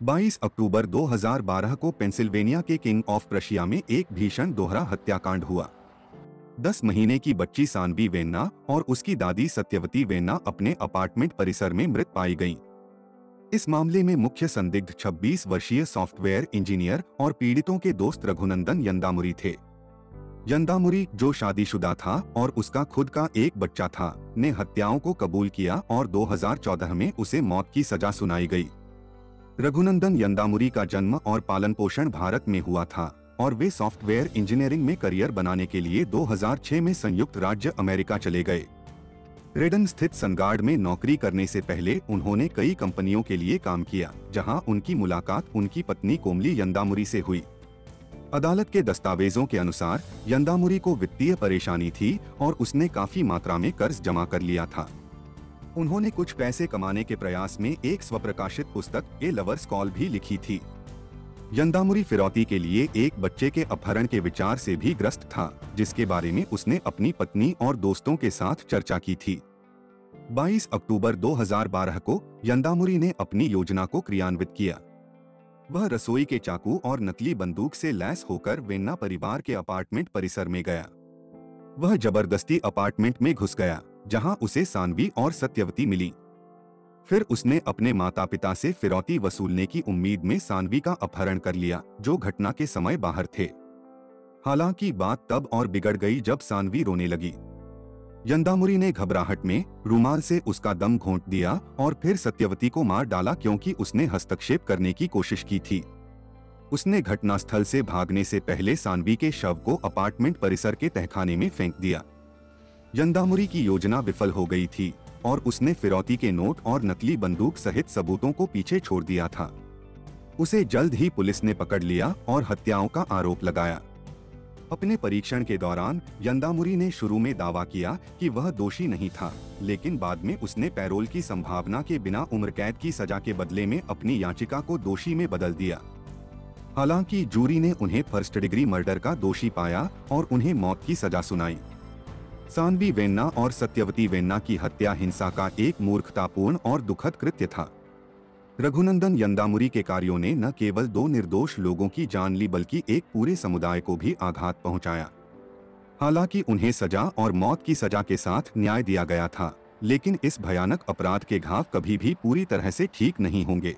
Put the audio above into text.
22 अक्टूबर 2012 को पेंसिल्वेनिया के king of Prussia में एक भीषण दोहरा हत्याकांड हुआ। 10 महीने की बच्ची सानवी वेन्ना और उसकी दादी सत्यवती वेन्ना अपने अपार्टमेंट परिसर में मृत पाई गईं। इस मामले में मुख्य संदिग्ध 26 वर्षीय सॉफ्टवेयर इंजीनियर और पीड़ितों के दोस्त रघुनंदन यंदामुरी थे। यंदामुरी, जो शादीशुदा था और उसका खुद का एक बच्चा था, ने हत्याओं को कबूल किया और 2014 में उसे मौत की सजा सुनाई गई। रघुनंदन यंदामुरी का जन्म और पालन पोषण भारत में हुआ था और वे सॉफ्टवेयर इंजीनियरिंग में करियर बनाने के लिए 2006 में संयुक्त राज्य अमेरिका चले गए। रेडन स्थित सनगार्ड में नौकरी करने से पहले उन्होंने कई कंपनियों के लिए काम किया, जहां उनकी मुलाकात उनकी पत्नी कोमली यंदामुरी से हुई। अदालत के दस्तावेजों के अनुसार यंदामुरी को वित्तीय परेशानी थी और उसने काफी मात्रा में कर्ज जमा कर लिया था। उन्होंने कुछ पैसे कमाने के प्रयास में एक स्वप्रकाशित पुस्तक ए लवर्स कॉल भी लिखी थी। यंदामुरी फिरौती के लिए एक बच्चे के अपहरण के विचार से भी ग्रस्त था, जिसके बारे में उसने अपनी पत्नी और दोस्तों के साथ चर्चा की थी। 22 अक्टूबर 2012 को यंदामुरी ने अपनी योजना को क्रियान्वित किया। वह रसोई के चाकू और नकली बंदूक से लैस होकर वेन्ना परिवार के अपार्टमेंट परिसर में गया। वह जबरदस्ती अपार्टमेंट में घुस गया, जहां उसे सानवी और सत्यवती मिली। फिर उसने अपने माता पिता से फिरौती वसूलने की उम्मीद में सानवी का अपहरण कर लिया, जो घटना के समय बाहर थे। हालांकि बात तब और बिगड़ गई जब सानवी रोने लगी। यंदामुरी ने घबराहट में रुमाल से उसका दम घोंट दिया और फिर सत्यवती को मार डाला, क्योंकि उसने हस्तक्षेप करने की कोशिश की थी। उसने घटनास्थल से भागने से पहले सानवी के शव को अपार्टमेंट परिसर के तहखाने में फेंक दिया। यंदामुरी की योजना विफल हो गई थी और उसने फिरौती के नोट और नकली बंदूक सहित सबूतों को पीछे छोड़ दिया था। उसे जल्द ही पुलिस ने पकड़ लिया और हत्याओं का आरोप लगाया। अपने परीक्षण के दौरान यंदामुरी ने शुरू में दावा किया कि वह दोषी नहीं था, लेकिन बाद में उसने पैरोल की संभावना के बिना उम्र कैद की सजा के बदले में अपनी याचिका को दोषी में बदल दिया। हालांकि जूरी ने उन्हें फर्स्ट डिग्री मर्डर का दोषी पाया और उन्हें मौत की सजा सुनाई। सानवी वेन्ना और सत्यवती वेन्ना की हत्या हिंसा का एक मूर्खतापूर्ण और दुखद कृत्य था। रघुनंदन यंदामुरी के कार्यों ने न केवल 2 निर्दोष लोगों की जान ली, बल्कि एक पूरे समुदाय को भी आघात पहुंचाया। हालांकि उन्हें सजा और मौत की सजा के साथ न्याय दिया गया था, लेकिन इस भयानक अपराध के घाव कभी भी पूरी तरह से ठीक नहीं होंगे।